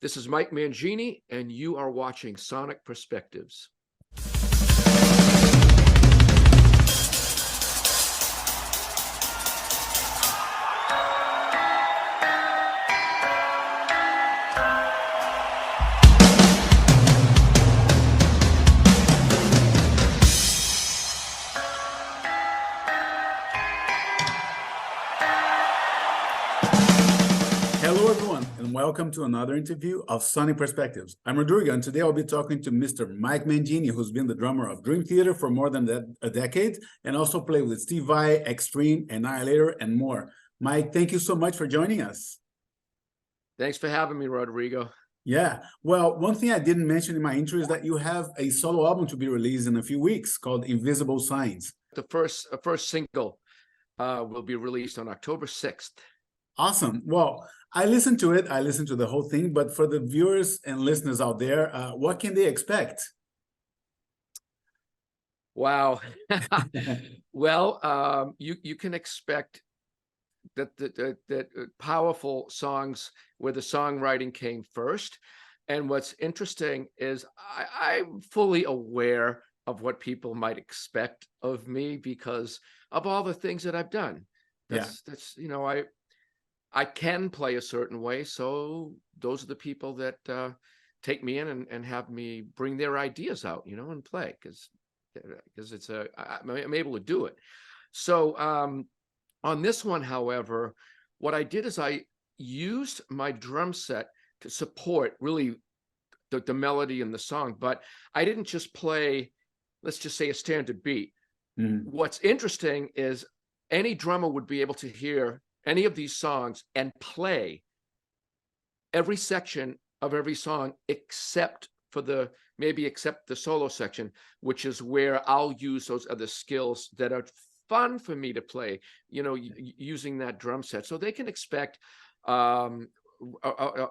This is Mike Mangini, and you are watching Sonic Perspectives. Hello, everyone, and welcome to another interview of Sonic Perspectives. I'm Rodrigo, and today I'll be talking to Mr. Mike Mangini, who's been the drummer of Dream Theater for more than a decade, and also played with Steve Vai, Extreme, Annihilator, and more. Mike, thank you so much for joining us. Thanks for having me, Rodrigo. Yeah, well, one thing I didn't mention in my intro is that you have a solo album to be released in a few weeks called Invisible Signs. The first single will be released on October 6th. Awesome. Well, I listened to it. I listened to the whole thing. But for the viewers and listeners out there, what can they expect? Wow. Well, you can expect that powerful songs where the songwriting came first. And what's interesting is I'm fully aware of what people might expect of me because of all the things that I've done. That's I can play a certain way, so those are the people that take me in and have me bring their ideas out, and play because I'm able to do it. So on this one, however, what I did is I used my drum set to support really the melody and the song, but I didn't just play, let's just say, a standard beat. What's interesting is any drummer would be able to hear any of these songs and play every section of every song except the solo section, which is where I'll use those other skills that are fun for me to play, using that drum set. So they can expect a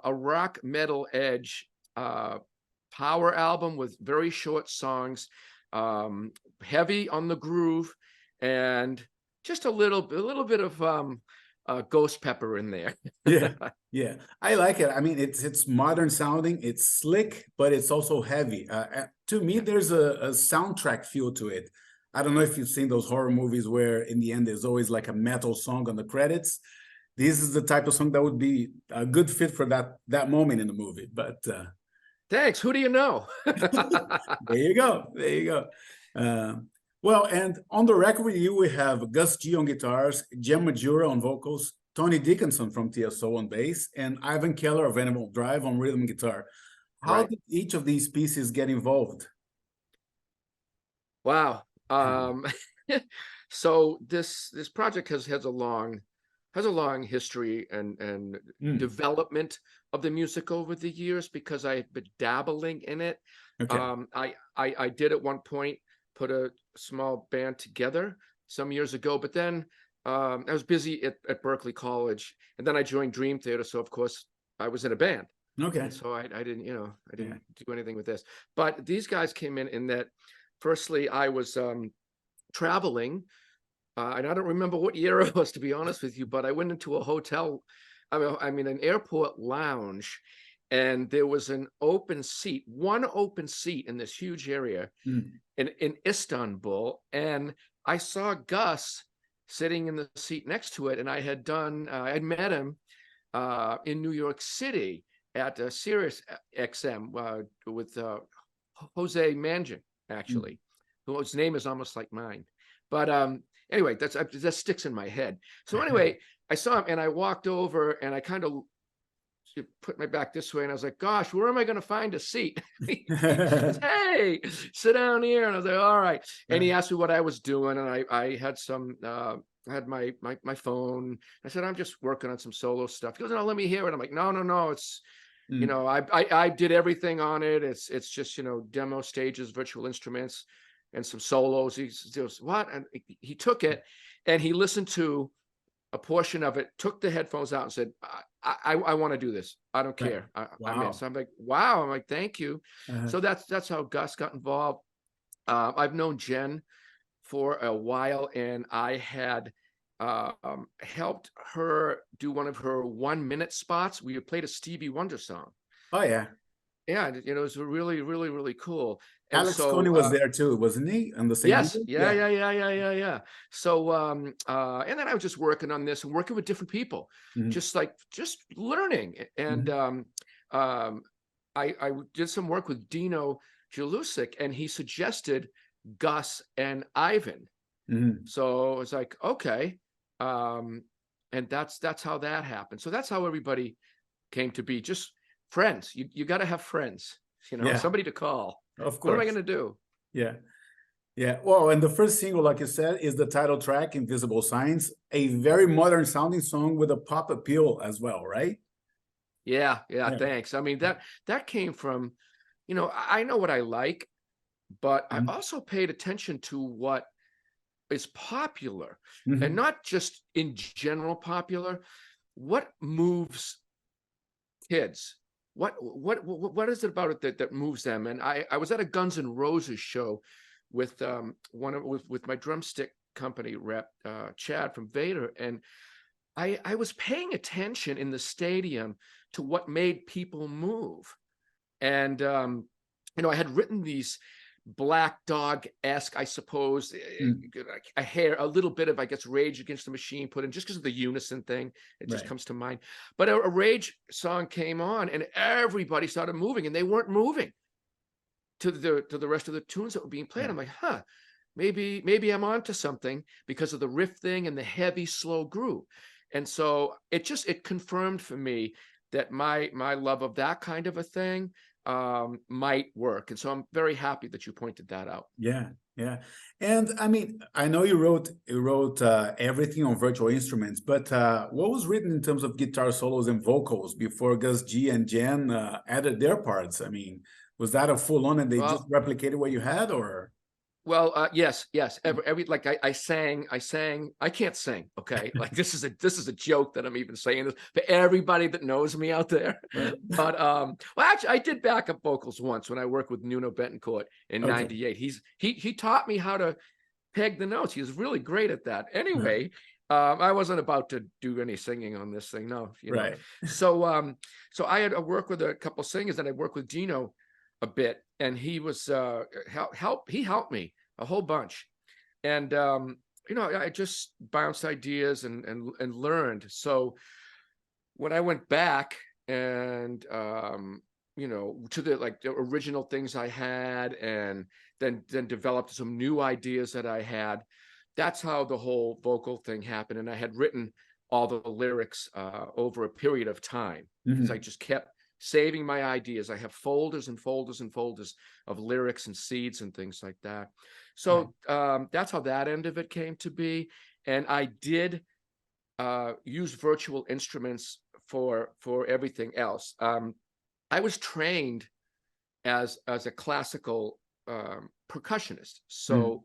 rock metal edge power album with very short songs, heavy on the groove, and just a little bit of ghost pepper in there. Yeah, I like it. I mean, it's modern sounding, it's slick, but it's also heavy. To me, there's a soundtrack feel to it. I don't know if you've seen those horror movies where in the end there's always like a metal song on the credits. This is the type of song that would be a good fit for that moment in the movie. But thanks. Who do you know? There you go. Well, and on the record with you, we have Gus G on guitars, Jen Majura on vocals, Tony Dickenson from TSO on bass, and Ivan Keller of Animal Drive on rhythm guitar. How did each of these pieces get involved? Wow. So this project has a long history and development of the music over the years because I've been dabbling in it. Okay. I did at one point put a small band together some years ago, but then I was busy at Berkeley College, and then I joined Dream Theater, so of course I was in a band. Okay. And so I didn't do anything with this. But these guys came in that firstly I was traveling, and I don't remember what year it was, to be honest with you, but I went into a hotel, an airport lounge, and there was one open seat in this huge area in Istanbul. And I saw Gus sitting in the seat next to it. And I'd met him in New York City at Sirius XM with Jose Mangin, actually, whose name is almost like mine. But anyway, that sticks in my head. So anyway, I saw him and I walked over and I kind of put my back this way, and I was like, gosh, where am I going to find a seat? He says, hey, sit down here. And I was like, all right. And he asked me what I was doing, and I had I had my phone. I said, I'm just working on some solo stuff. He goes, no, let me hear it. I'm like, no, it's I did everything on it. It's just demo stages, virtual instruments, and some solos. He goes, what? And he took it and he listened to a portion of it, took the headphones out and said, I want to do this. I don't care. I'm in. So I'm like, wow. I'm like, thank you. So that's how Gus got involved. I've known Jen for a while, and I had helped her do one of her 1 minute spots. We had played a Stevie Wonder song. Oh yeah. Yeah, it was really, really, really cool. And Alex so, Coney was there too, wasn't he? On the same yes, year? yeah, Yeah. yeah, yeah, yeah, yeah, yeah. So, and then I was just working on this and working with different people, Mhm. just learning. And Mhm. I did some work with Dino Jelusick, and he suggested Gus and Ivan. Mhm. So it's like, okay, and that's how that happened. So that's how everybody came to be, just friends. You got to have friends, Yeah, somebody to call. of What am I course. going to do? Yeah. Yeah. Well, and the first single, like you said, is the title track, Invisible Signs, a very modern sounding song with a pop appeal as well, right? Yeah, yeah, Yeah. thanks. I mean, that came from, I know what I like, but I Mhm. also paid attention to what is popular, and Mhm. not just in general popular. What moves kids? What is it about it that moves them? And I was at a Guns N' Roses show with with my drumstick company rep, Chad from Vader, and I was paying attention in the stadium to what made people move. And I had written these Black Dog-esque, I suppose, Mhm. a hair, a little bit of, I guess, Rage Against the Machine put in, just because of the unison thing. It just Right. comes to mind. But a Rage song came on, and everybody started moving, and they weren't moving to the rest of the tunes that were being played. Yeah. I'm like, huh, maybe I'm onto something because of the riff thing and the heavy, slow groove. And so it confirmed for me that my love of that kind of a thing might work. And so I'm very happy that you pointed that out. Yeah. Yeah. And I mean, I know you wrote everything on virtual instruments, but what was written in terms of guitar solos and vocals before Gus G and Jen added their parts? I mean, was that a full on and they just Well, replicated what you had, or? yes, yes. Every like I sang. I can't sing. Okay, like this is a joke that I'm even saying this for everybody that knows me out there. Right. But well, actually, I did backup vocals once when I worked with Nuno Betancourt in Okay. '98. He taught me how to peg the notes. He was really great at that. Right. Anyway, I wasn't about to do any singing on this thing. No, Right. So so I had to work with a couple singers, and I worked with Dino a bit, and he was he helped me a whole bunch. And I just bounced ideas and learned. So when I went back and to the original things I had, and then developed some new ideas that I had, that's how the whole vocal thing happened. And I had written all the lyrics over a period of time, because I Mhm. just kept saving my ideas. I have folders and folders and folders of lyrics and seeds and things like that. Right. So that's how that end of it came to be. And I did use virtual instruments for everything else. I was trained as a classical percussionist, Mhm. so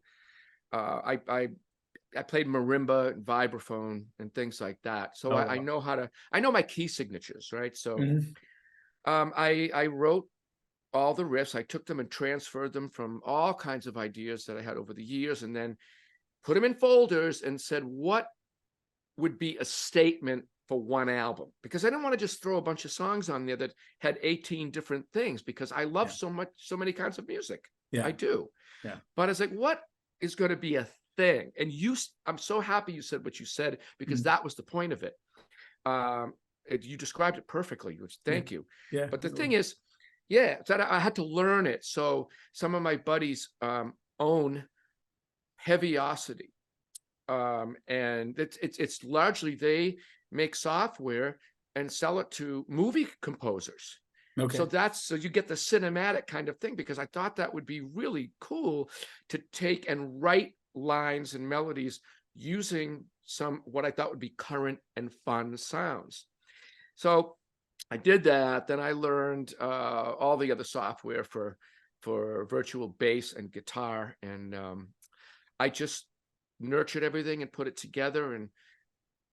I played marimba and vibraphone and things like that. So Oh, I wow. know I know my key signatures, right? So Mhm. I wrote all the riffs. I took them and transferred them from all kinds of ideas that I had over the years, and then put them in folders and said, what would be a statement for one album? Because I didn't want to just throw a bunch of songs on there that had 18 different things, because I love Yeah. so many kinds of music. I Yeah. do. Yeah. But I was like, what is going to be a thing? And I'm so happy you said what you said, because Mhm. that was the point of it. Um, you described it perfectly, which Yeah. thank you. Yeah. But the No. thing is, yeah, that I had to learn it. So some of my buddies own Heaviosity, and it's largely they make software and sell it to movie composers. Okay. So you get the cinematic kind of thing, because I thought that would be really cool to take and write lines and melodies using some what I thought would be current and fun sounds. So I did that. Then I learned all the other software for virtual bass and guitar, and I just nurtured everything and put it together and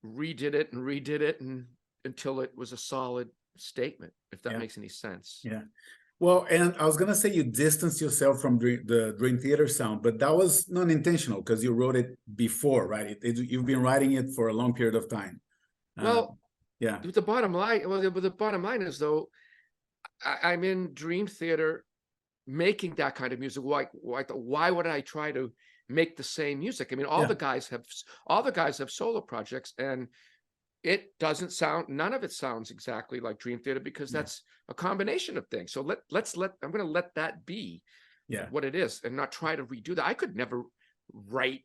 redid it and until it was a solid statement, if that Yeah. makes any sense. Yeah. Well, and I was gonna say you distanced yourself from the Dream Theater sound, but that was non intentional because you wrote it before, right? You've been writing it for a long period of time. Uh, Well, yeah. the bottom line is, though, I'm in Dream Theater making that kind of music. Why would I try to make the same music? I mean, all the guys have solo projects, and it doesn't sound, none of it sounds exactly like Dream Theater, because that's a combination of things. So I'm going to let that be what it is, and not try to redo that. I could never write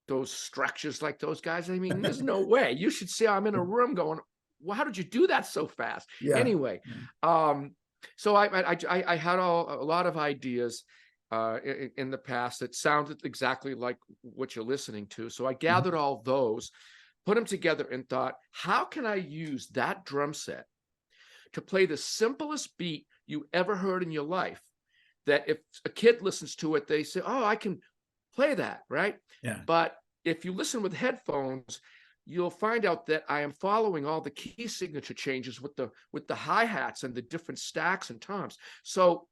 those structures like those guys. I mean, there's no way. You should see I'm in a room going, well, how did you do that so fast? Anyway, so I had a lot of ideas in the past that sounded exactly like what you're listening to. So I gathered all those, put them together, and thought, how can I use that drum set to play the simplest beat you ever heard in your life, that if a kid listens to it, they say, oh, I can play that, right? But if you listen with headphones, you'll find out that I am following all the key signature changes with the hi-hats and the different stacks and toms. So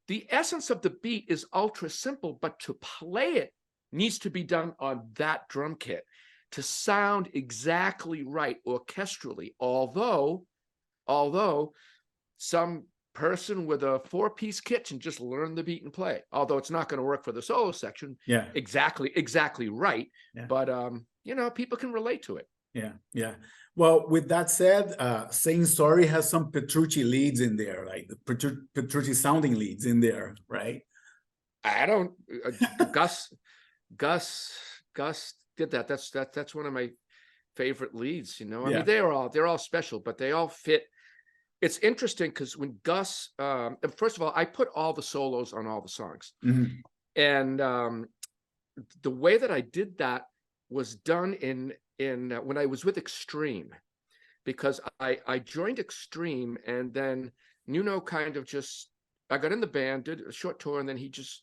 the essence of the beat is ultra simple, but to play it needs to be done on that drum kit to sound exactly right orchestrally. Although some person with a 4-piece kit can just learn the beat and play it. Although it's not going to work for the solo section. Exactly right. But people can relate to it. Well, with that said, Same Story has some Petrucci leads in there, like the Petrucci sounding leads in there, right? I don't. Gus did that. That's one of my favorite leads. I mean, they're all special, but they all fit. It's interesting because when Gus, first of all, I put all the solos on all the songs, and the way that I did that was done in when I was with Extreme, because I joined Extreme, and then Nuno kind of I got in the band, did a short tour, and then he just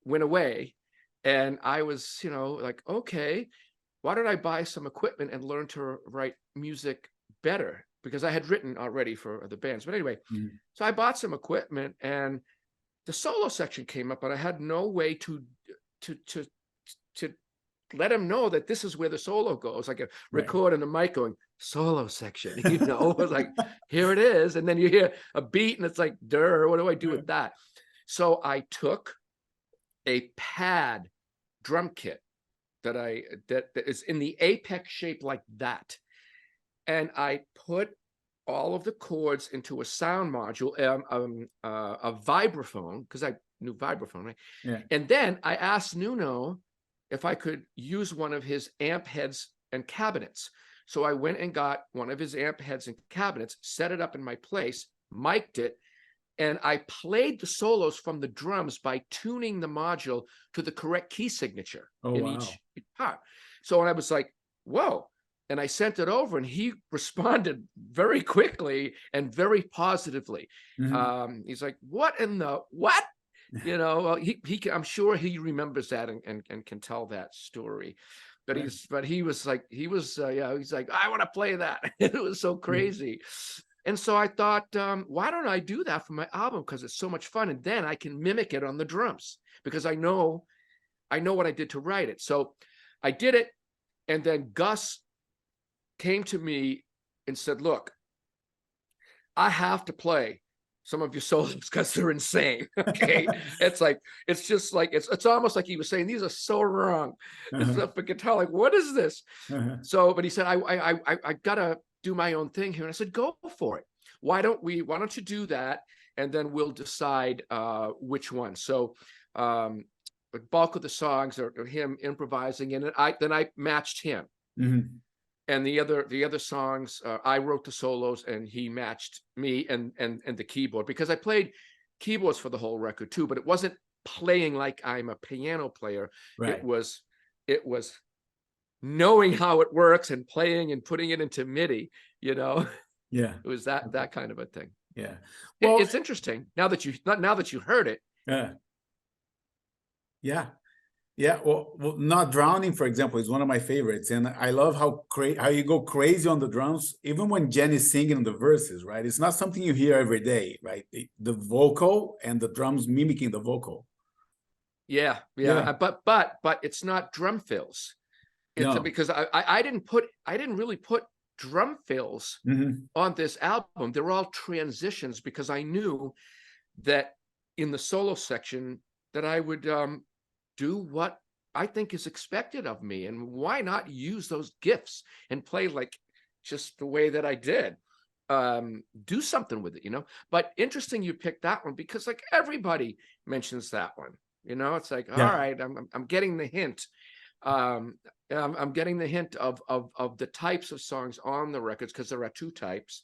went away, and I was like, okay, why don't I buy some equipment and learn to write music better, because I had written already for the bands. But anyway, so I bought some equipment, and the solo section came up, but I had no way to let him know that this is where the solo goes. I could record on the mic going, solo section, it was like, here it is. And then you hear a beat and it's like, what do I do with that? So I took a pad drum kit that is in the apex shape like that, and I put all of the chords into a sound module, a vibraphone, because I knew vibraphone, right? And then I asked Nuno if I could use one of his amp heads and cabinets. So I went and got one of his amp heads and cabinets, set it up in my place, mic'd it, and I played the solos from the drums by tuning the module to the correct key signature each part. So when I was like, whoa, and I sent it over, and he responded very quickly and very positively. He's like, what in the what? Well, I'm sure he remembers that and can tell that story. But he was like, he's like, I want to play that. It was so crazy. And so I thought, why don't I do that for my album? Because it's so much fun. And then I can mimic it on the drums, because I know what I did to write it. So I did it. And then Gus came to me and said, look, I have to play some of your solos because they're insane. Okay. It's just like, it's almost like he was saying, these are so wrong. It's up a guitar, like, what is this? So, but he said, I gotta do my own thing here. And I said, go for it. Why don't you do that? And then we'll decide which one. So the bulk of the songs are him improvising, and then I matched him. And the other songs, I wrote the solos, and he matched me and the keyboard, because I played keyboards for the whole record too, but it wasn't playing like I'm a piano player. It was knowing how it works and playing and putting it into MIDI. It was that kind of a thing. Well, it's interesting now that you heard it. Well, Not Drowning, for example, is one of my favorites, and I love how you go crazy on the drums, even when Jen is singing the verses, right? It's not something you hear every day, right? The vocal and the drums mimicking the vocal. But it's not drum fills. It's because I didn't really put drum fills on this album, they're all transitions, because I knew that in the solo section that I would do what I think is expected of me, and why not use those gifts and play like just the way that I did. Do something with it, you know. But interesting you picked that one, because like everybody mentions that one, you know. It's like, all right, I'm getting the hint. I'm getting the hint of the types of songs on the records, because there are two types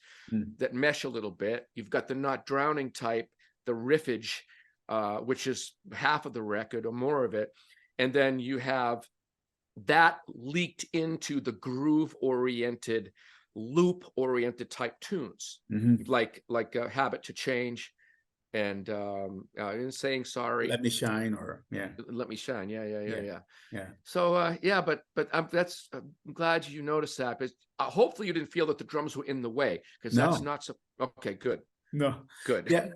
that mesh a little bit. You've got the Not Drowning type, the riffage, which is half of the record or more of it, and then you have that leaked into the groove-oriented, loop-oriented type tunes, like Habit to Change, and Saying Sorry, Let Me Shine, or Let Me Shine, yeah. So but I'm glad you noticed that. But hopefully you didn't feel that the drums were in the way, because that's not so. Okay, good. No, good. Yeah.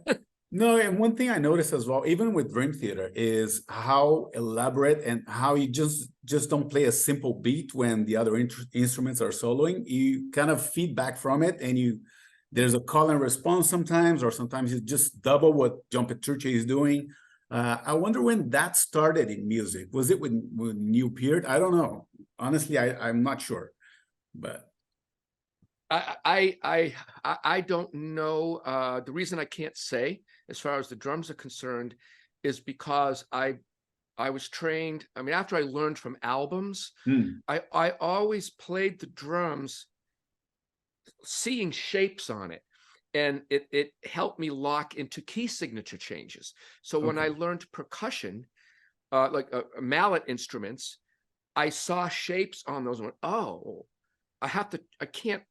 No, and one thing I noticed as well, even with Dream Theater, is how elaborate and how you just don't play a simple beat when the other instruments are soloing. You kind of feedback from it, and there's a call and response sometimes, or sometimes you just double what John Petrucci is doing. I wonder when that started in music. Was it when you appeared? I don't know. Honestly, I'm not sure, but. I don't know. The reason I can't say, as far as the drums are concerned, is because I was trained. I mean, after I learned from albums, I always played the drums seeing shapes on it, and it helped me lock into key signature changes. So when I learned percussion, like mallet instruments, I saw shapes on those and went, oh, I can't.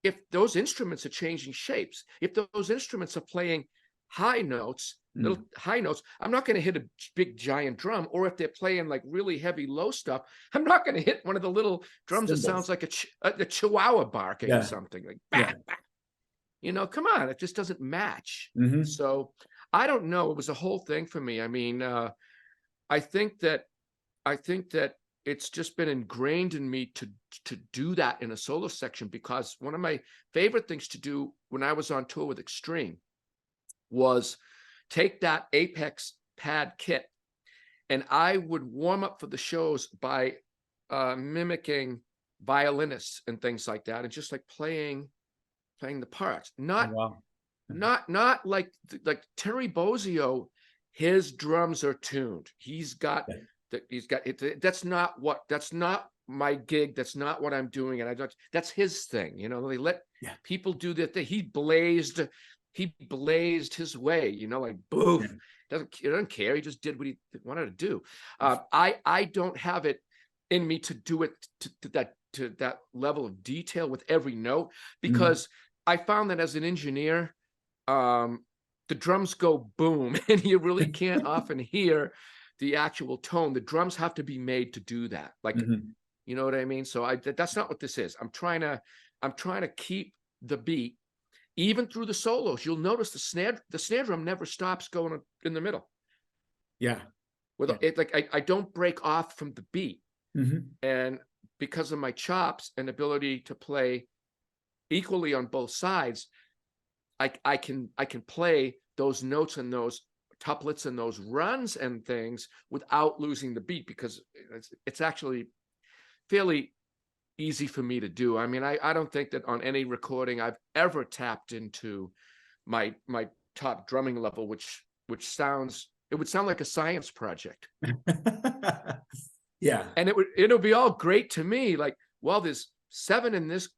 If those instruments are changing shapes, if those instruments are playing high notes, little high notes, I'm not going to hit a big giant drum. Or if they're playing like really heavy low stuff, I'm not going to hit one of the little drums that sounds like a chihuahua barking or something, like bah, bah. You know, come on, it just doesn't match. So I don't know. It was a whole thing for me. I mean, I think that it's just been ingrained in me to do that in a solo section, because one of my favorite things to do when I was on tour with Extreme was take that Apex pad kit, and I would warm up for the shows by mimicking violinists and things like that, and just like playing the parts. Not like Terry Bozzio. His drums are tuned. He's got it. That's not my gig. That's not what I'm doing. And that's his thing. You know, they let people do their thing. He blazed his way, you know, like boof. He doesn't care. He just did what he wanted to do. I don't have it in me to do it to that level of detail with every note, because I found that as an engineer, the drums go boom, and you really can't often hear the actual tone. The drums have to be made to do that. Like, you know what I mean? So that's not what this is. I'm trying to keep the beat even through the solos. You'll notice the snare drum never stops going in the middle. I don't break off from the beat. And because of my chops and ability to play equally on both sides, I can play those notes and those tuplets and those runs and things without losing the beat, because it's actually fairly easy for me to do. I mean, I don't think that on any recording I've ever tapped into my top drumming level, which would sound like a science project. And it'll be all great to me. Like, well, there's 7 in this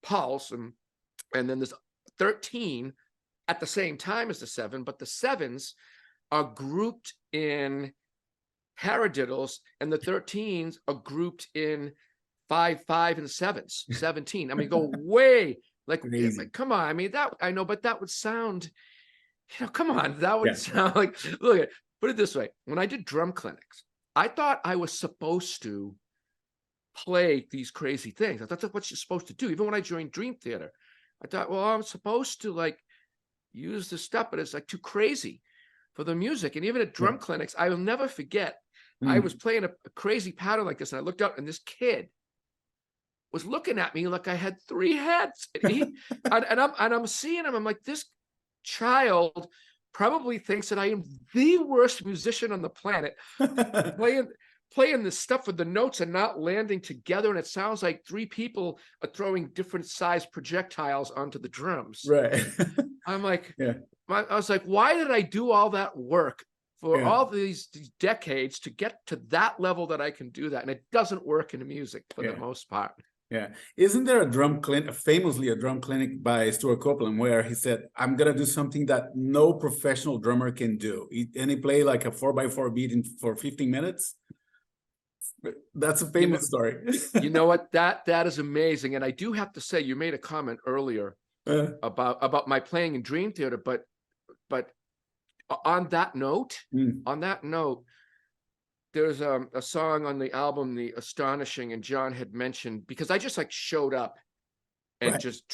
pulse, and then there's 13 at the same time as the 7, but the 7s are grouped in paradiddles, and the 13s are grouped in 5, 5, and 7s, 17. I mean, go way like come on. I mean, that I know, but that would sound, you know, come on, that would sound like, look, put it this way. When I did drum clinics, I thought I was supposed to play these crazy things. I thought that's what you're supposed to do. Even when I joined Dream Theater, I thought, well, I'm supposed to like use this stuff, but it's like too crazy for the music. And even at drum clinics, I will never forget, I was playing a crazy pattern like this, and I looked out, and this kid was looking at me like I had 3 heads. And I'm seeing him. I'm like, this child probably thinks that I am the worst musician on the planet, playing this stuff with the notes and not landing together, and it sounds like 3 people are throwing different sized projectiles onto the drums. Right. I'm like, Yeah. I was like, why did I do all that work for Yeah. all these decades to get to that level that I can do that? And it doesn't work in music for the most part. Yeah. Isn't there a drum clinic, famously a drum clinic by Stuart Copeland, where he said, I'm going to do something that no professional drummer can do. And he played like a 4x4 beat for 15 minutes. That's a famous story. You know what? That is amazing. And I do have to say, you made a comment earlier about my playing in Dream Theater, but on that note, there's a song on the album, The Astonishing, and John had mentioned, because I just like showed up and just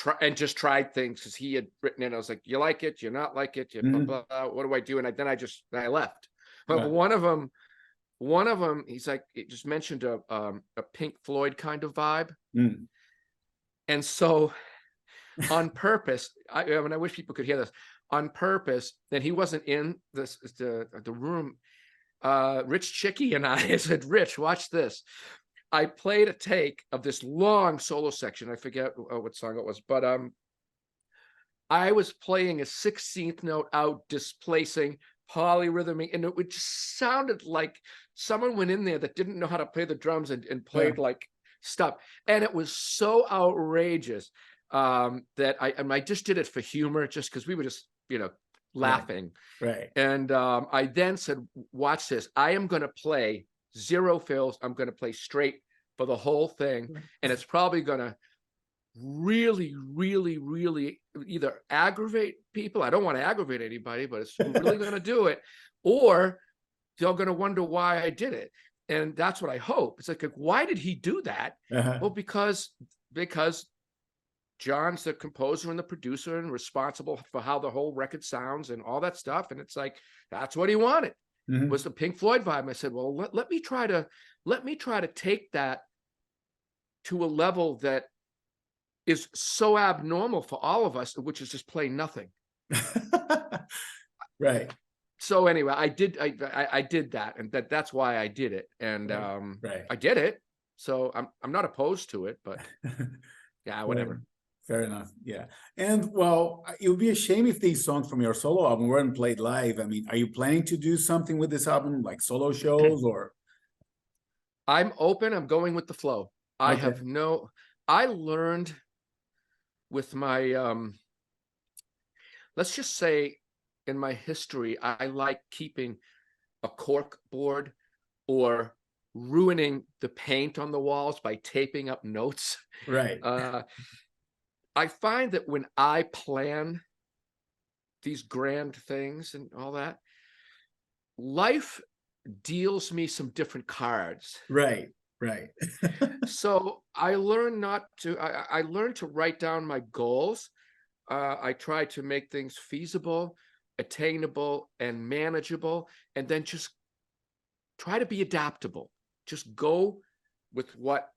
tried things, because he had written it. I was like, you like it? You not like it? You blah, blah, blah. What do I do? And I left. But one of them, he's like, it just mentioned a Pink Floyd kind of vibe. And so on purpose, I wish people could hear this, on purpose, that he wasn't in the room. Rich Chicky and I said, Rich, watch this. I played a take of this long solo section. I forget what song it was, but I was playing a 16th note out, displacing, polyrhythmic, and it just sounded like someone went in there that didn't know how to play the drums and played like stuff. And it was so outrageous that I just did it for humor, just because we were just, laughing. Right. And I then said, watch this. I am going to play 0 fills. I'm going to play straight for the whole thing. And it's probably going to really, really, really either aggravate people. I don't want to aggravate anybody, but it's really going to do it. Or they're going to wonder why I did it. And that's what I hope. It's like, why did he do that? Well, because John's the composer and the producer and responsible for how the whole record sounds and all that stuff. And it's like, that's what he wanted, was the Pink Floyd vibe. And I said, well, let me try to take that to a level that is so abnormal for all of us, which is just play nothing. Right. So anyway, I did that, and that's why I did it. And I did it. So I'm not opposed to it, but yeah, whatever. Fair enough. Yeah. And well, it would be a shame if these songs from your solo album weren't played live. I mean, are you planning to do something with this album, like solo shows, or? I'm open. I'm going with the flow. I learned with my, let's just say in my history, I like keeping a cork board or ruining the paint on the walls by taping up notes. Right. I find that when I plan these grand things and all that, life deals me some different cards. Right. So I learned I learned to write down my goals. I try to make things feasible, attainable, and manageable, and then just try to be adaptable. Just go with what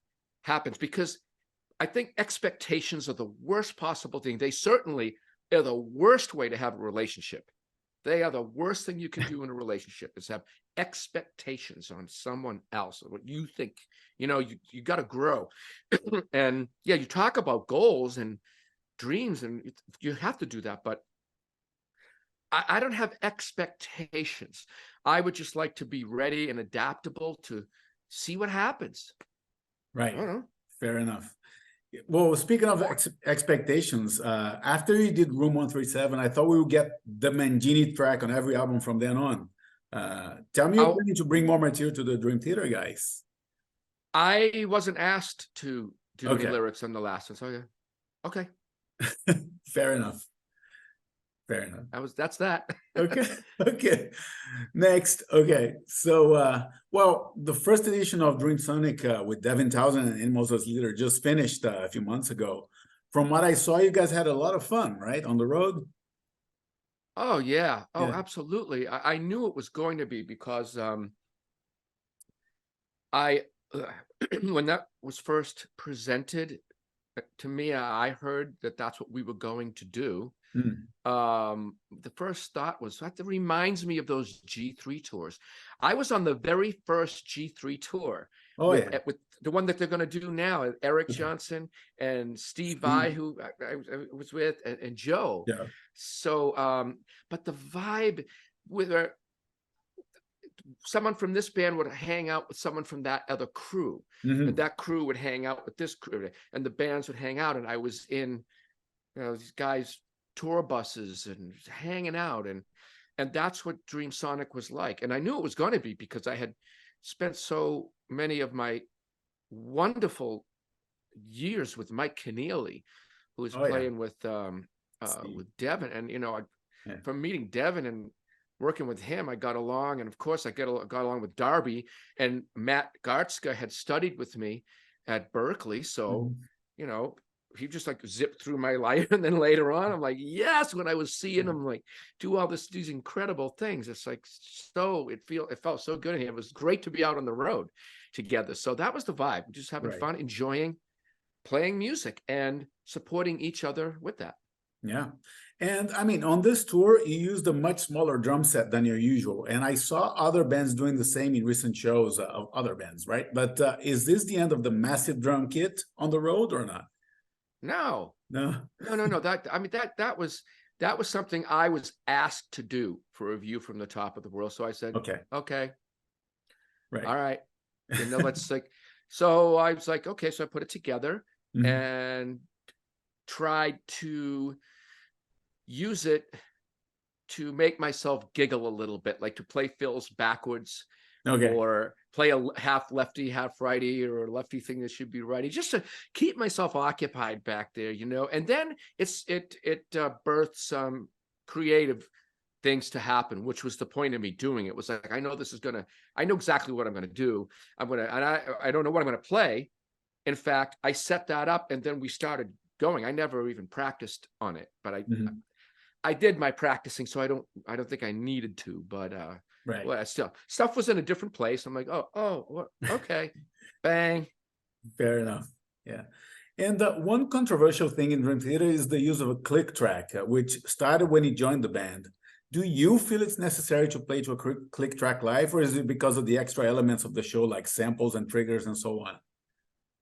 happens, because I think expectations are the worst possible thing. They certainly are the worst way to have a relationship. They are the worst thing you can do in a relationship, is have expectations on someone else, or what you think. You got to grow. And yeah, you talk about goals and dreams, and you have to do that. But I don't have expectations. I would just like to be ready and adaptable to see what happens. Right. Fair enough. Well, speaking of expectations, after you did Room 137, I thought we would get the Mangini track on every album from then on. Tell me, you're planning to bring more material to the Dream Theater guys? I wasn't asked to do any lyrics on the last one, so yeah. Okay. Fair enough. That's that. Okay. Next. Okay. So, well, the first edition of Dreamsonic with Devin Townsend and Animals as leader just finished a few months ago. From what I saw, you guys had a lot of fun, right? On the road? Oh, yeah. Oh, yeah. Absolutely. I knew it was going to be, because I when that was first presented to me, I heard that that's what we were going to do. The first thought was that reminds me of those G3 tours. I was on the very first G3 tour with the one that they're going to do now, Eric Johnson and Steve Vai, who I was with, and Joe. Yeah. So, but the vibe with someone from this band would hang out with someone from that other crew, and that crew would hang out with this crew, and the bands would hang out, and I was in, these guys' tour buses and hanging out, and that's what Dreamsonic was like. And I knew it was going to be because I had spent so many of my wonderful years with Mike Keneally, who was playing with Devin, and from meeting Devin and working with him, I got along, and of course I got along with Darby, and Matt Gartzka had studied with me at Berkeley, so he just like zipped through my life. And then later on, I'm like, yes, when I was seeing him like do all these incredible things, it's like, so it felt so good, and it was great to be out on the road together. So that was the vibe, just having fun, enjoying playing music and supporting each other with that. Yeah. And I mean, on this tour, you used a much smaller drum set than your usual. And I saw other bands doing the same in recent shows of other bands, right? But is this the end of the massive drum kit on the road or not? No. No. That was something I was asked to do for a view from the top of the world. So I said, okay. Right. All right. Let's so I was like, okay. So I put it together and tried to use it to make myself giggle a little bit, like to play fills backwards, or play a half lefty, half righty, or a lefty thing that should be righty, just to keep myself occupied back there, And then it birthed some creative things to happen, which was the point of me doing it. It was like, I know exactly what I'm going to do. I don't know what I'm going to play. In fact, I set that up, and then we started going. I never even practiced on it, but I did my practicing, so I don't think I needed to, but well, still stuff was in a different place. I'm like, okay, bang. Fair enough. Yeah. And one controversial thing in Dream Theater is the use of a click track, which started when you joined the band. Do you feel it's necessary to play to a click track live, or is it because of the extra elements of the show, like samples and triggers and so on?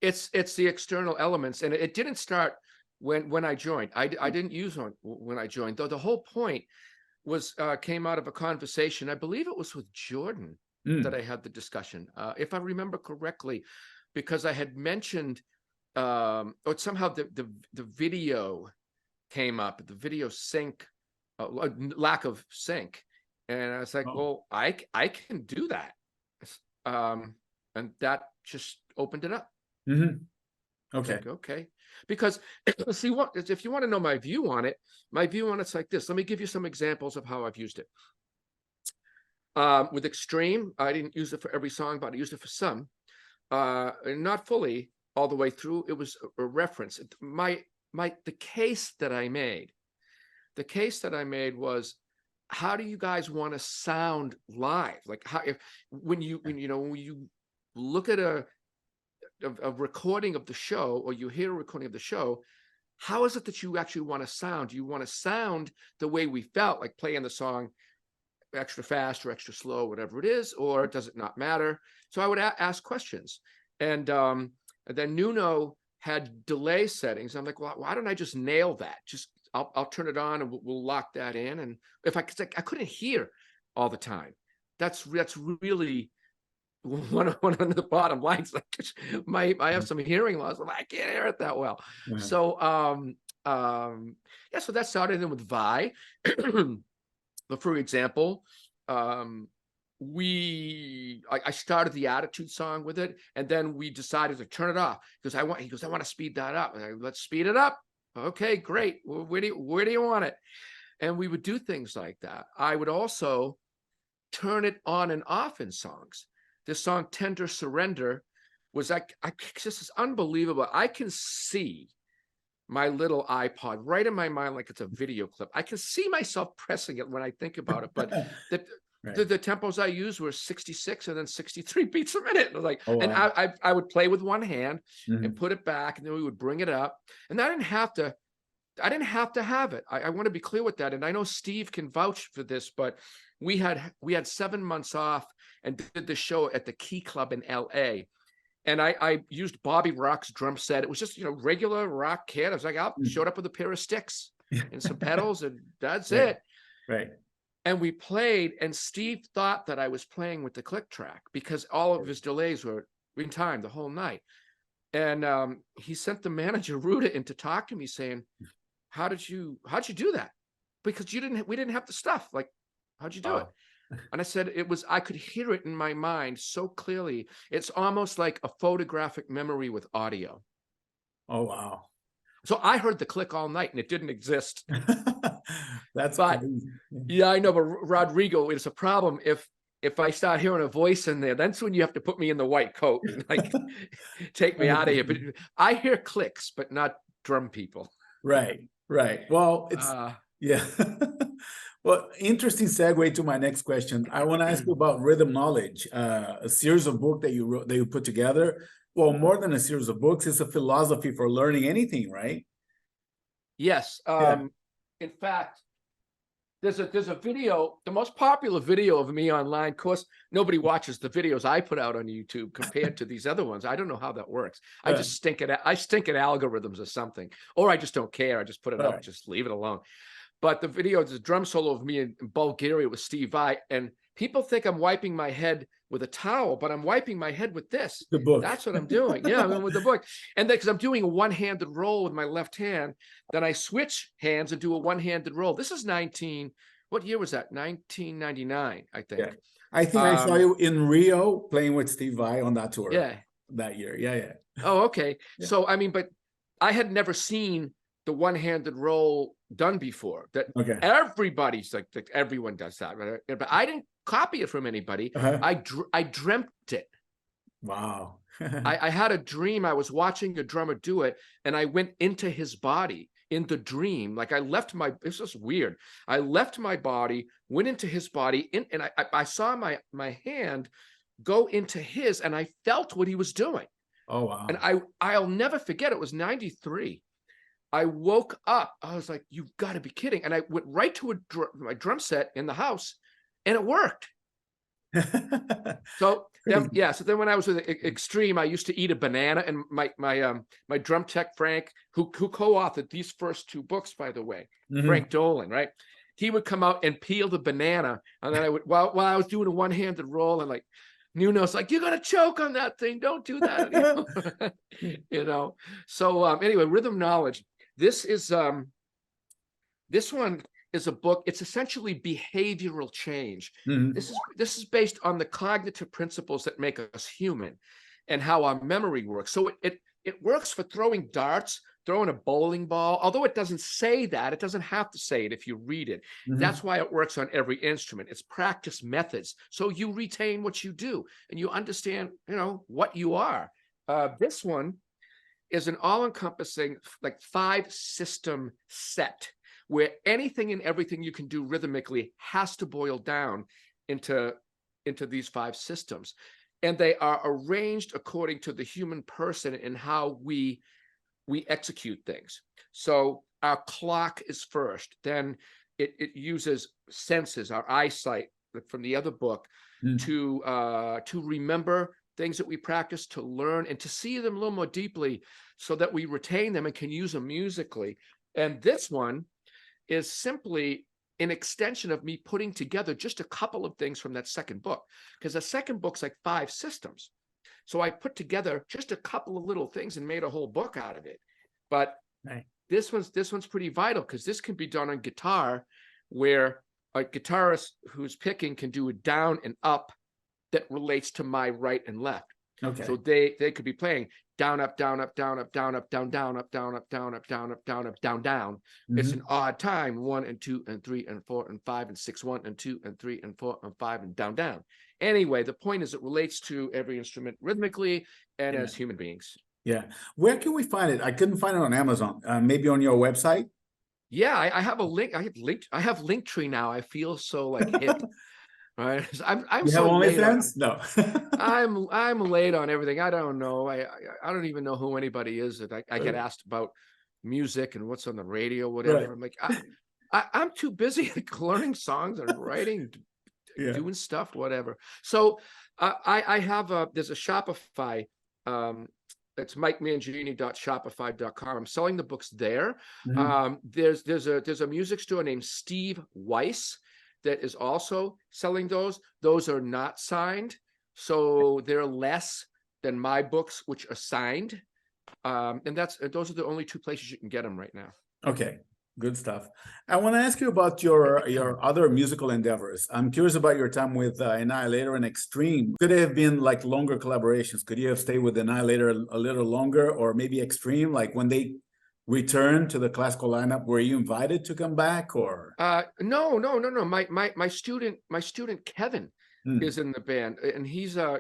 It's the external elements, and it didn't start when I joined. I didn't use one when I joined, though. The whole point was came out of a conversation. I believe it was with Jordan that I had the discussion, if I remember correctly, because I had mentioned, or somehow the video came up, the video sync, lack of sync, and I was like, well, I can do that, and that just opened it up. Okay. Like, okay. Because see, if you want to know my view on it's like this. Let me give you some examples of how I've used it. With Extreme, I didn't use it for every song, but I used it for some. Not fully all the way through. It was a reference. The case that I made was, how do you guys want to sound live? Like when you look at a recording of the show, or you hear a recording of the show, how is it that you actually want to sound? Do you want to sound the way we felt, like playing the song extra fast or extra slow, whatever it is, or does it not matter? So I would ask questions. And then Nuno had delay settings. I'm like, well, why don't I just nail that? I'll turn it on, and we'll lock that in. And if I couldn't hear all the time, that's really one of the bottom lines. Like, I have some hearing loss. I can't hear it that well. So so that started in with Vi. But for example, I started the Attitude song with it, and then we decided to turn it off because I want to speed that up. Let's speed it up. Okay, great. Where do you want it? And we would do things like that. I would also turn it on and off in songs. This song, Tender Surrender, was just unbelievable. I can see my little iPod right in my mind like it's a video clip. I can see myself pressing it when I think about it. But Right. The tempos I used were 66 and then 63 beats a minute. Like, Oh, and wow. I would play with one hand Mhm. and put it back, and then we would bring it up. And I didn't have to have it. I want to be clear with that. And I know Steve can vouch for this, but we had 7 months off and did the show at the Key Club in LA. And I used Bobby Rock's drum set. It was just, regular rock kit. I was like, I showed up with a pair of sticks and some pedals, and that's Right. it. Right. And we played, and Steve thought that I was playing with the click track because all of his delays were in time the whole night. And he sent the manager Ruda in to talk to me, saying, how'd you do that? Because we didn't have the stuff. Like, how'd you do it? And I said, I could hear it in my mind so clearly. It's almost like a photographic memory with audio. Oh, wow. So I heard the click all night and it didn't exist. That's But crazy. yeah, I know, but Rodrigo, it's a problem if I start hearing a voice in there. That's when you have to put me in the white coat and like take me out of here. But I hear clicks, but not drum people. Right. Well, it's yeah. Well, interesting segue to my next question. I want to ask you about Rhythm Knowledge, a series of books that you wrote, that you put together. Well, more than a series of books, it's a philosophy for learning anything, right? Yes. In fact, there's a video, the most popular video of me online. Of course, nobody watches the videos I put out on YouTube compared to these other ones. I don't know how that works. I just stink at algorithms or something, or I just don't care. I just put it up, just leave it alone. But the video is a drum solo of me in Bulgaria with Steve Vai, and people think I'm wiping my head with a towel, but I'm wiping my head with this. The book. That's what I'm doing. Yeah, I'm with the book. And then because I'm doing a one-handed roll with my left hand, then I switch hands and do a one-handed roll. This is what year was that? 1999, I think. Yeah. I think I saw you in Rio playing with Steve Vai on that tour. Yeah. That year. Yeah. Oh, okay. Yeah. So, I mean, but I had never seen the one-handed roll done before. That everybody's like everyone does that, right? But I didn't copy it from anybody. I dreamt it. Wow. I had a dream. I was watching a drummer do it, and I went into his body in the dream. Like this is weird. I left my body, went into his body, and I saw my hand go into his, and I felt what he was doing. Oh, wow. And I'll never forget, it was 93. I woke up. I was like, you've got to be kidding. And I went right to my drum set in the house, and it worked. So then when I was with Extreme, I used to eat a banana, and my drum tech, Frank, who co-authored these first two books, by the way, Frank Dolan, right? He would come out and peel the banana, and then I would, while I was doing a one-handed roll, and like, Nuno's like, you're gonna choke on that thing. Don't do that. So anyway, Rhythm Knowledge. This one is a book. It's essentially behavioral change. This is based on the cognitive principles that make us human and how our memory works. So it works for throwing darts, throwing a bowling ball, although it doesn't say that. It doesn't have to say it if you read it. That's why it works on every instrument. It's practice methods. So you retain what you do and you understand, what you are. This one is an all-encompassing, like 5-system set where anything and everything you can do rhythmically has to boil down into these 5 systems. And they are arranged according to the human person and how we execute things. So our clock is first, then it uses senses, our eyesight from the other book, to remember things that we practice, to learn and to see them a little more deeply so that we retain them and can use them musically. And this one is simply an extension of me putting together just a couple of things from that second book, because the second book's like 5 systems. So I put together just a couple of little things and made a whole book out of it. But this one's pretty vital, because this can be done on guitar, where a guitarist who's picking can do a down and up that relates to my right and left. Okay. So they could be playing down, up, down, up, down, up, down, up, down, down, up, down, up, down, up, down, up, down, up, down, down. It's an odd time, 1 and 2 and 3 and 4 and 5 and 6, 1 and 2 and 3 and 4 and 5 and down, down. Anyway, the point is it relates to every instrument rhythmically and as human beings. Yeah. Where can we find it? I couldn't find it on Amazon. Maybe on your website? Yeah, I have a link. I have Linktree now. I feel so like hip. right? I'm You have so late on. OnlyFans? No. I'm late on everything. I don't know. I don't even know who anybody is that I get asked about music and what's on the radio, whatever. Right. I'm like, I'm too busy learning songs and writing, Yeah. doing stuff, whatever. So I have there's a Shopify. It's mikemangini.shopify.com. I'm selling the books there. Mhm. There's a music store named Steve Weiss that is also selling those. Those are not signed, so they're less than my books, which are signed. And those are the only two places you can get them right now. Okay, good stuff. I want to ask you about your other musical endeavors. I'm curious about your time with Annihilator and Extreme. Could it have been like longer collaborations? Could you have stayed with Annihilator a little longer, or maybe Extreme? Like when they returned to the classical lineup, were you invited to come back, or? No. My student Kevin is in the band, and he's no,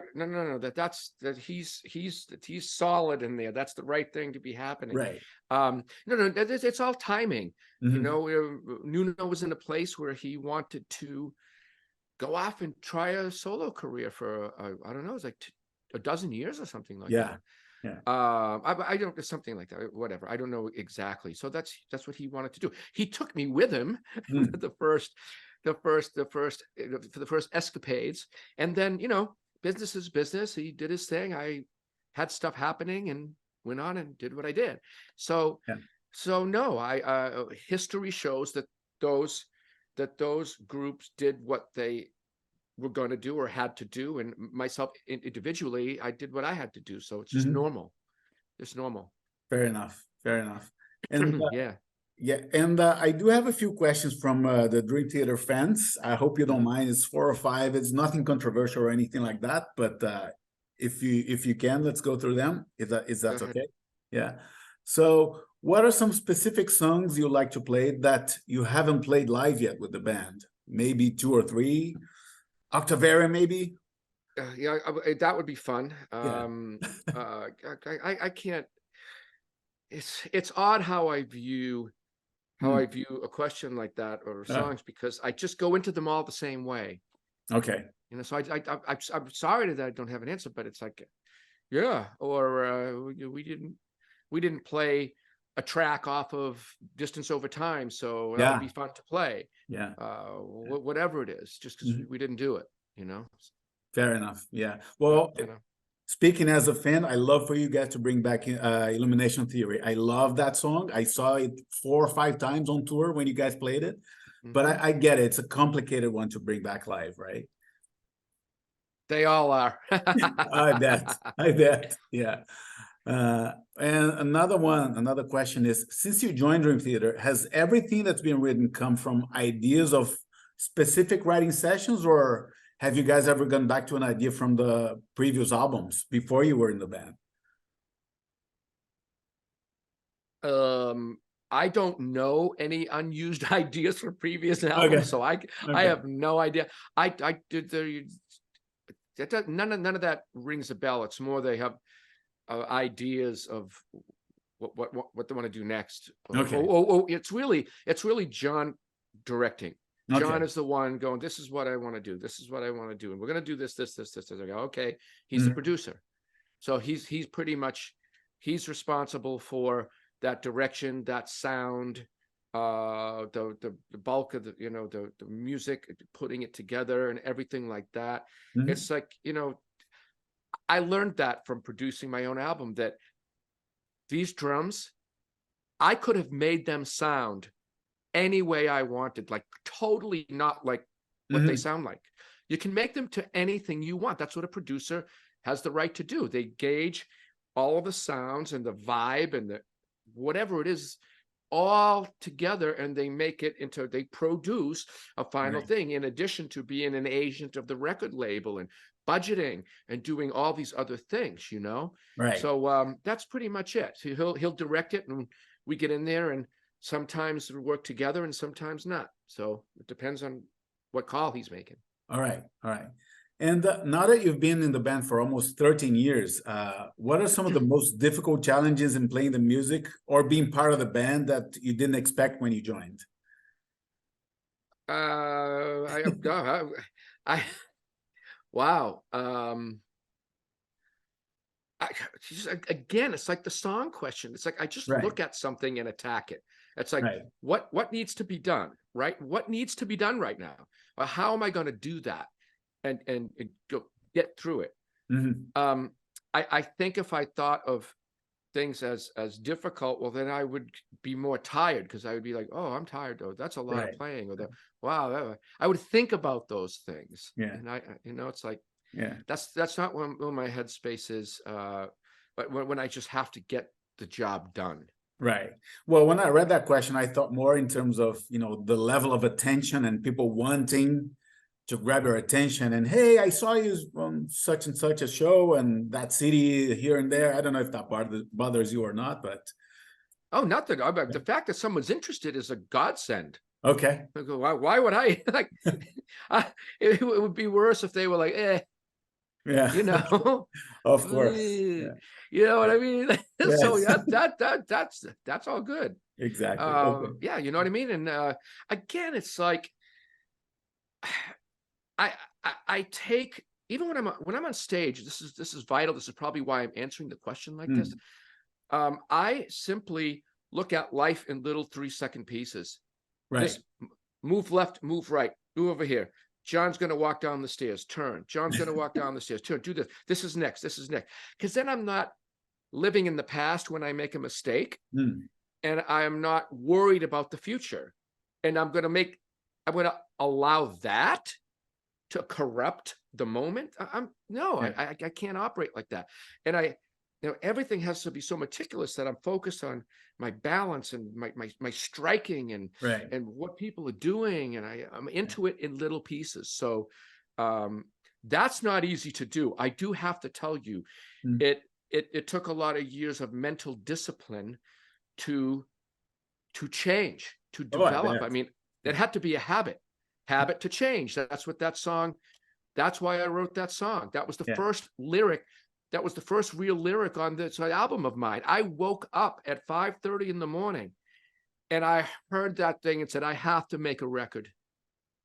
he's solid in there. That's the right thing to be happening. Right. No, it's all timing. You know, Nuno was in a place where he wanted to go off and try a solo career for I don't know, it's like a dozen years or something like that. Yeah. I don't, something like that, whatever. I don't know exactly. So that's what he wanted to do. He took me with him for the first escapades, and then, you know, business is business. He did his thing. I had stuff happening and went on and did what I did. So no, history shows that those groups did what they were going to do or had to do, and myself individually, I did what I had to do. So it's just normal. It's normal. Fair enough. And yeah, and I do have a few questions from the Dream Theater fans. I hope you don't mind. It's 4 or 5. It's nothing controversial or anything like that. But if you can, let's go through them. Is that okay? Yeah. So, what are some specific songs you like to play that you haven't played live yet with the band? Maybe 2 or 3. Octavarium, maybe. Yeah, that would be fun. Yeah. I can't. It's odd how I view a question like that, or songs, because I just go into them all the same way. Okay. You know, so I'm sorry that I don't have an answer, but it's like, yeah, or we didn't play a track off of Distance Over Time, so that would be fun to play. Yeah. Whatever it is, just because we didn't do it, you know. Fair enough. Yeah. Well, you know. Speaking as a fan, I love for you guys to bring back Illumination Theory. I love that song. I saw it 4 or 5 times on tour when you guys played it. But I get it. It's a complicated one to bring back live, right? They all are. I bet. Yeah. And another question is, since you joined Dream Theater, has everything that's been written come from ideas of specific writing sessions, or have you guys ever gone back to an idea from the previous albums before you were in the band? I don't know any unused ideas from previous albums, so I have no idea. I did none of that rings a bell. It's more they have ideas of what they want to do next. It's really John directing. John is the one going, this is what I want to do. This is what I want to do. And we're going to do this. I go, okay. He's the producer. So he's pretty much, he's responsible for that direction, that sound, the bulk of the music, putting it together and everything like that. It's like, I learned that from producing my own album, that these drums, I could have made them sound any way I wanted, like totally not like what they sound like. You can make them to anything you want. That's what a producer has the right to do. They gauge all of the sounds and the vibe and the whatever it is all together, and they make it into, they produce a final thing, in addition to being an agent of the record label and budgeting and doing all these other things, So that's pretty much it. So he'll direct it, and we get in there, and sometimes we work together and sometimes not. So it depends on what call he's making. All right. And now that you've been in the band for almost 13 years, what are some of the most difficult challenges in playing the music or being part of the band that you didn't expect when you joined? I wow. Again, it's like the song question. It's like I just Right, look at something and attack it. It's like right. what needs to be done, right? What needs to be done right now? Or how am I going to do that and go get through it? Hmm. Um, I think if I thought of things as difficult, well, then I would be more tired because I would be like, oh, I'm tired though. That's a lot of Right. playing, or wow, I would think about those things, Yeah. and it's like Yeah. that's not where my headspace is. But when I just have to get the job done. Right. Well, when I read that question, I thought more in terms of, the level of attention and people wanting to grab your attention. And hey, I saw you on such and such a show and that city here and there. I don't know if that bothers you or not, but Oh, nothing. The fact that someone's interested is a godsend. okay. I go, why would I like? It would be worse if they were like, Yeah. you know, Of course. you Yeah. know what I mean? So Yes. that's all good. Exactly. Okay. Yeah, you know what I mean? And again, it's like I, I take, even when I'm on stage, this is vital. This is probably why I'm answering the question like this. Mm. I simply look at life in little 3-second pieces. Right. This move left, move right, move over here. John's going to walk down the stairs, turn. John's going to walk down the stairs, turn, do this. This is next. This is next. Because then I'm not living in the past when I make a mistake, Mm. and I am not worried about the future. And I'm going to allow that to corrupt the moment. Yeah. I can't operate like that. And everything has to be so meticulous that I'm focused on my balance and my striking and Right. what people are doing, and I'm into it in little pieces. So that's not easy to do. I do have to tell you, Mm. it took a lot of years of mental discipline to change, to Oh, I develop. bet. I mean, Yeah. it had to be a habit to change. That's what that song, that's why I wrote that song. That was the Yeah. first lyric. That was the first real lyric on this album of mine. I woke up at 5:30 in the morning and I heard that thing and said, I have to make a record.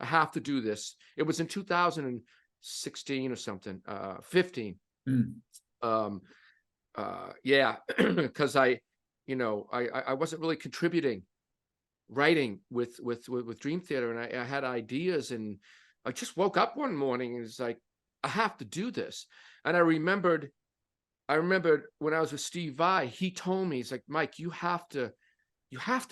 I have to do this. It was in 2016 or something, 15. Mm. Yeah, because I wasn't really contributing writing with Dream Theater, and I had ideas, and I just woke up one morning and it's like, I have to do this. And I remembered when I was with Steve Vai, he told me, he's like, Mike, you have to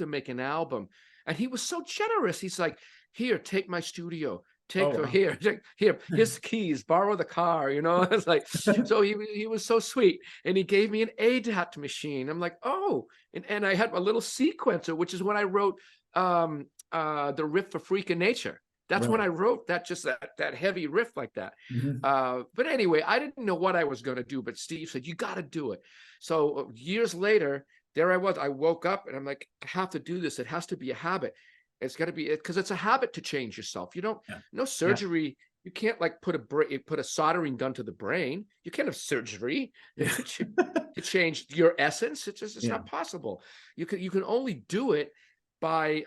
make an album. And he was so generous. He's like, here, take my studio. Oh, wow. Here's the keys, borrow the car, It's like, so he was so sweet. And he gave me an ADAT machine. I'm like, oh, and I had a little sequencer, which is when I wrote the riff for Freak of Nature. That's when Right. I wrote that, just that heavy riff like that. Mhm. But anyway, I didn't know what I was going to do, but Steve said, you got to do it. So years later, there I was. I woke up and I'm like, I have to do this. It has to be a habit. It's got to be it, because it's a habit to change yourself. You don't, Yeah. no surgery. You can't like put a soldering gun to the brain. You can't have surgery to change your essence. It's not possible. You can only do it by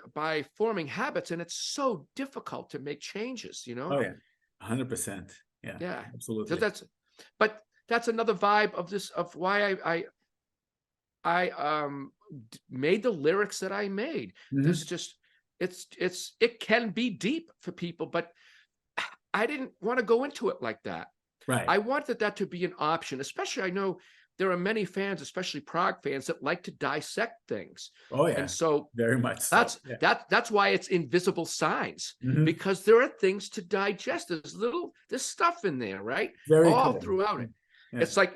forming habits, and it's so difficult to make changes. Oh, yeah. 100%. Yeah. Yeah. So Absolutely. that's another vibe of this, of why I made the lyrics that I made. Mhm. There's just it can be deep for people, but I didn't want to go into it like that. Right. I wanted that to be an option, especially I know there are many fans, especially prog fans, that like to dissect things. Oh, yeah. And so Very much so. Yeah. that's why it's invisible signs, Mhm. because there are things to digest. There's stuff in there, right? Very All cool. throughout it. Yeah. It's like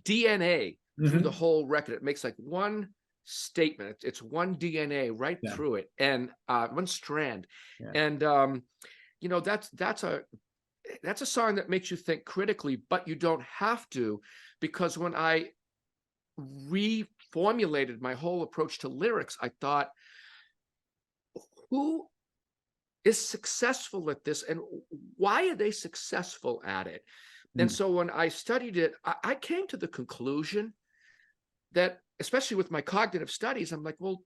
DNA through the Mhm. whole record. It makes like one statement. It's one DNA right Yeah. through it, and one strand. Yeah. And that's a song that makes you think critically, but you don't have to, because when I reformulated my whole approach to lyrics, I thought, who is successful at this, and why are they successful at it? And Mm. so when I studied it, I came to the conclusion that, especially with my cognitive studies, I'm like, well,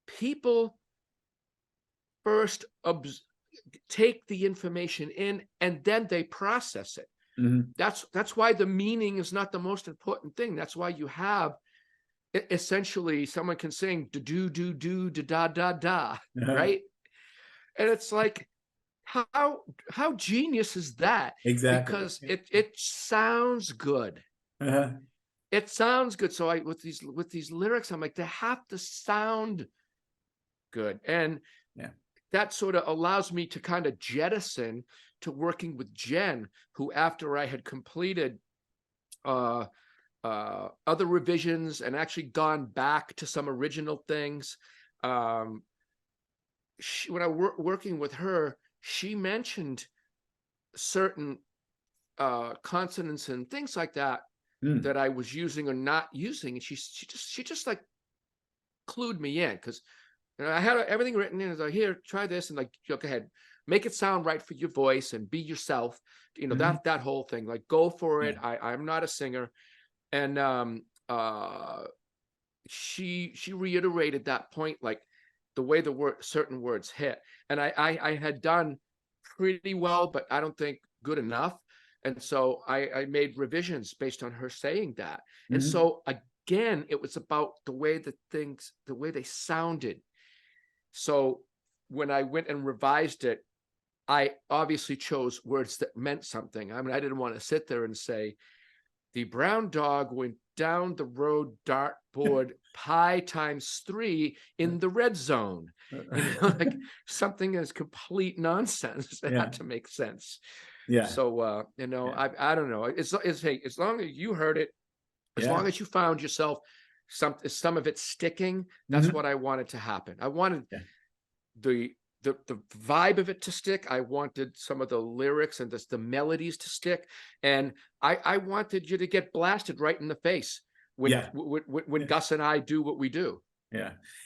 people first take the information in and then they process it. That's why the meaning is not the most important thing. That's why you have essentially someone can sing do do do da da da, right? And it's like, how genius is that? Exactly. Because it sounds good. It sounds good. So with these lyrics, I'm like, they have to sound good. And that sort of allows me to kind of jettison to working with Jen, who, after I had completed other revisions and actually gone back to some original things, when I working with her, she mentioned certain consonants and things like that that I was using or not using, and she just like clued me in, because I had everything written in. As like, here, try this, and like, go ahead, make it sound right for your voice and be yourself. That whole thing, like, go for it. I'm not a singer. And she reiterated that point, like the way certain words hit. And I had done pretty well, but I don't think good enough. And so I made revisions based on her saying that. And so again, it was about the way they sounded. So when I went and revised it, I obviously chose words that meant something. I mean, I didn't want to sit there and say, the brown dog went down the road dartboard pi times 3 in the red zone. Like something is complete nonsense. It had to make sense. So, I don't know. Hey, as long as you heard it, as long as you found yourself, some of it sticking, that's what I wanted to happen. I wanted the vibe of it to stick. I wanted some of the lyrics and the melodies to stick. And I wanted you to get blasted right in the face when Gus and I do what we do.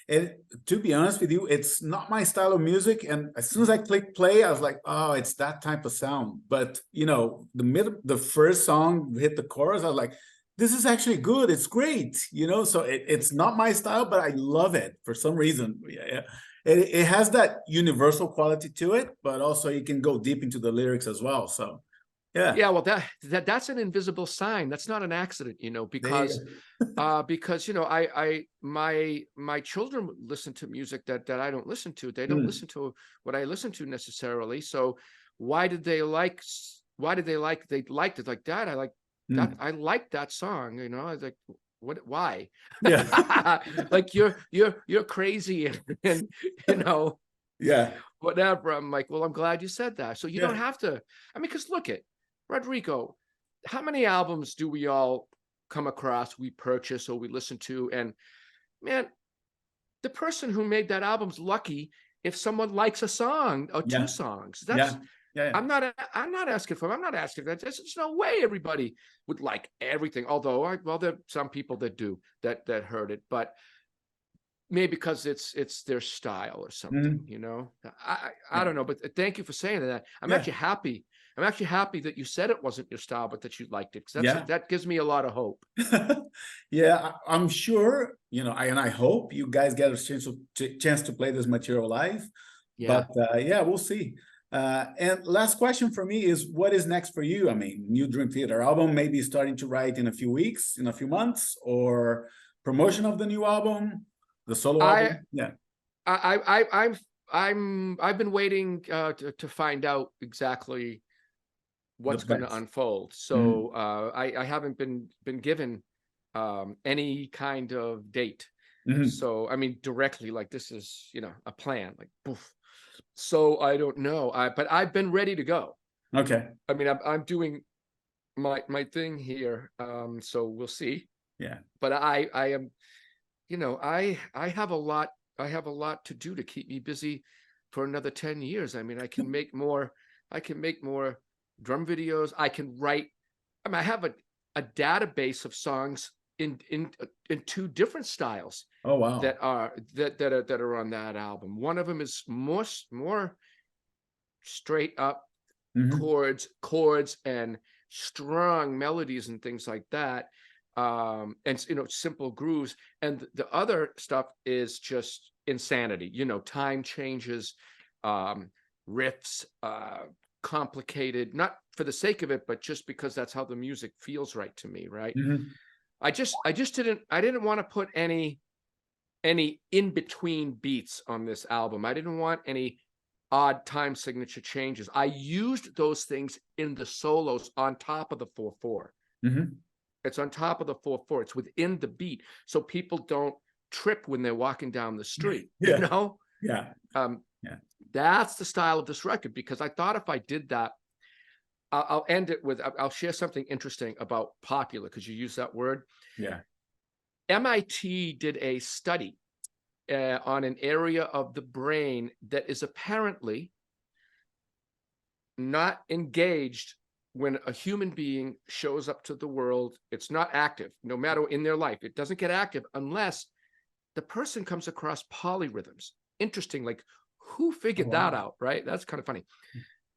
And to be honest with you, it's not my style of music. And as soon as I click play, I was like, oh, it's that type of sound. But the first song hit the chorus, I was like, this is actually good. It's great. So it's not my style, but I love it for some reason. It has that universal quality to it, but also you can go deep into the lyrics as well. So well, that's an invisible sign. That's not an accident, because my children listen to music that I don't listen to. They don't listen to what I listen to necessarily. So why did they like they liked it like that? I like that. I like that song, I was like, why? Like you're crazy and whatever. I'm like, well, I'm glad you said that. So you don't have to. I mean, because look at Rodrigo, how many albums do we all come across, we purchase, or we listen to? And man, the person who made that album's lucky if someone likes a song or two songs. That's I'm not asking for. I'm not asking for that. There's no way everybody would like everything. Although, there are some people that do that heard it, but maybe because it's their style or something. I don't know. But thank you for saying that. I'm actually happy. I'm actually happy that you said it wasn't your style, but that you liked it, because that gives me a lot of hope. I'm sure. And I hope you guys get a chance to play this material live. But we'll see. And last question for me is, what is next for you? I mean, new Dream Theater album, maybe starting to write in a few weeks, in a few months, or promotion of the new album, the solo album? I've been waiting to find out exactly what's going to unfold. So I haven't been given any kind of date. So I mean, directly, like, this is a plan, like, poof. So I don't know. But I've been ready to go. Okay. I mean, I'm doing my thing here. So we'll see. But I am, I have a lot. I have a lot to do to keep me busy for another 10 years. I mean, I can make more drum videos. I can write. I mean, I have a database of songs in 2 different styles. Oh wow. That are on that album. One of them is more straight up chords and strong melodies and things like that, and simple grooves. And the other stuff is just insanity. Time changes, riffs, complicated, not for the sake of it, but just because that's how the music feels right to me, right? I didn't want to put any in between beats on this album. I didn't want any odd time signature changes. I used those things in the solos on top of the 4/4. It's on top of the 4/4. It's within the beat, so people don't trip when they're walking down the street. You know? That's the style of this record, because I thought if I did that, I'll end it with, I'll share something interesting about popular, because you use that word. MIT did a study on an area of the brain that is apparently not engaged when a human being shows up to the world. It's not active, no matter in their life. It doesn't get active unless the person comes across polyrhythms. Interesting, like who figured that out, right? That's kind of funny.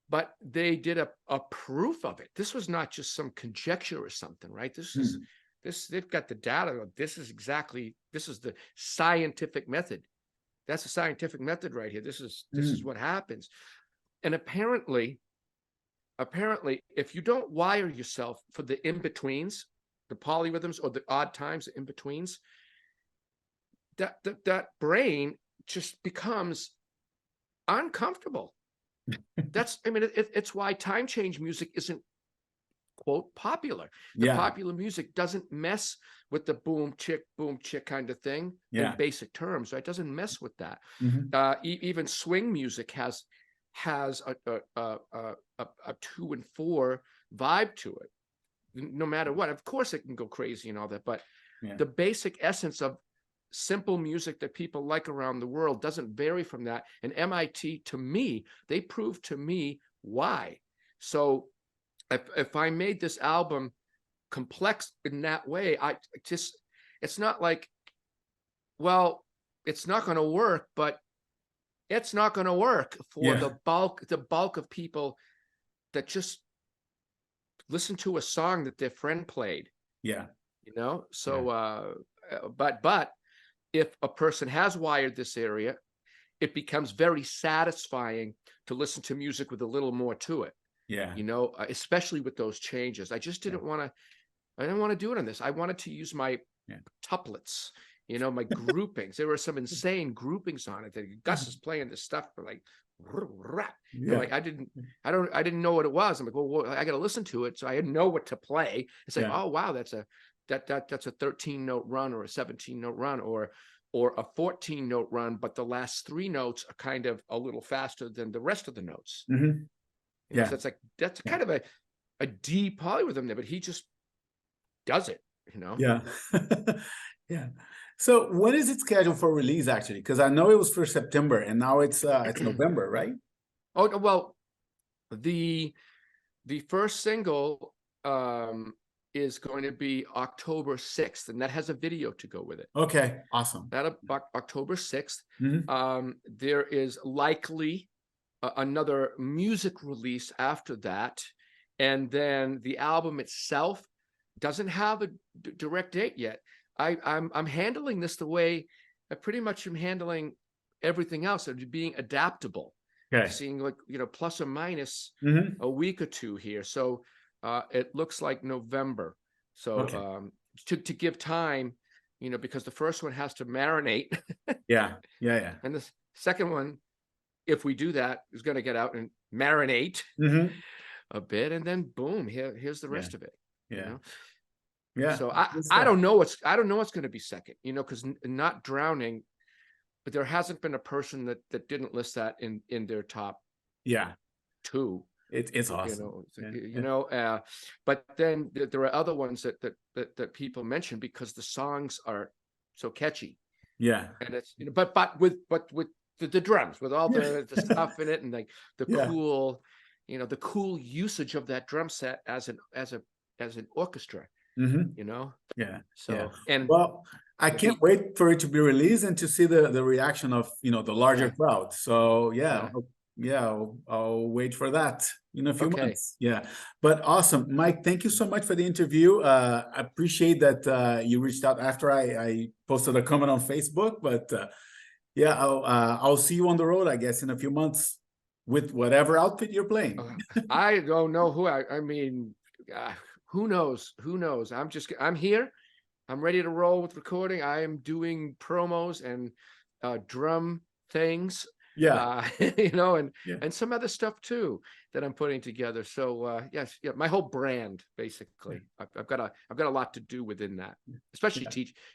But they did a proof of it. This was not just some conjecture or something, right? This is they've got the data. This is the scientific method. That's a scientific method right here. This is what happens. And apparently, if you don't wire yourself for the in-betweens, the polyrhythms or the odd times, the in-betweens, that brain just becomes uncomfortable. It's why time change music isn't, quote, popular. The popular music doesn't mess with the boom chick kind of thing in basic terms, right? It doesn't mess with that. Even swing music has a 2 and 4 vibe to it, no matter what. Of course it can go crazy and all that, but the basic essence of simple music that people like around the world doesn't vary from that. And MIT, to me, they proved to me why. So if I made this album complex in that way, it's not like, well, it's not going to work, but it's not going to work for the bulk of people that just listen to a song that their friend played. So but if a person has wired this area, it becomes very satisfying to listen to music with a little more to it. Especially with those changes. I just didn't want to. I didn't want to do it on this. I wanted to use my tuplets, my groupings. There were some insane groupings on it. Gus is playing this stuff for like, like I didn't know what it was. I'm like, well, I got to listen to it, so I didn't know what to play. It's like, oh wow, that's a 13-note run or a 17-note run or a 14-note run, but the last 3 notes are kind of a little faster than the rest of the notes. So it's like, that's kind of a D polyrhythm there, but he just does it, So when is it scheduled for release, actually? Because I know it was for September and now it's November, right? Oh, well, the first single is going to be October 6th, and that has a video to go with it. Okay, awesome. That October 6th. There is likely another music release after that, and then the album itself doesn't have a direct date yet. I'm handling this the way I pretty much am handling everything else, of being adaptable, seeing like plus or minus a week or two here. So it looks like November. So to give time, because the first one has to marinate. And the second one, if we do that, is going to get out and marinate a bit, and then boom, here's the rest of it. So I don't know what's going to be second, because Not Drowning, but there hasn't been a person that didn't list that in their top 2. It's awesome. But then there are other ones that people mention because the songs are so catchy. And it's but with the drums, with all the stuff in it, and like the cool, the cool usage of that drum set as an orchestra. And well, I can't wait for it to be released and to see the reaction of the larger crowd. So I'll wait for that in a few months. But awesome, Mike, thank you so much for the interview. I appreciate that you reached out after I posted a comment on Facebook, but I'll see you on the road, I guess, in a few months. with whatever outfit you're playing. I don't know I mean, who knows? Who knows? I'm here. I'm ready to roll with recording. I am doing promos and drum things. Yeah. You know, and some other stuff too that I'm putting together. So yes, yeah, my whole brand basically. I've got a lot to do within that, especially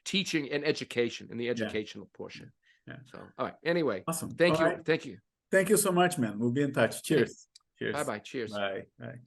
teaching and education in the educational portion. Yeah. So all right. Anyway, Awesome. Thank All you. right. Thank you. Thank you so much, man. We'll be in touch. Cheers. Cheers. Bye-bye. Cheers. Bye. Bye.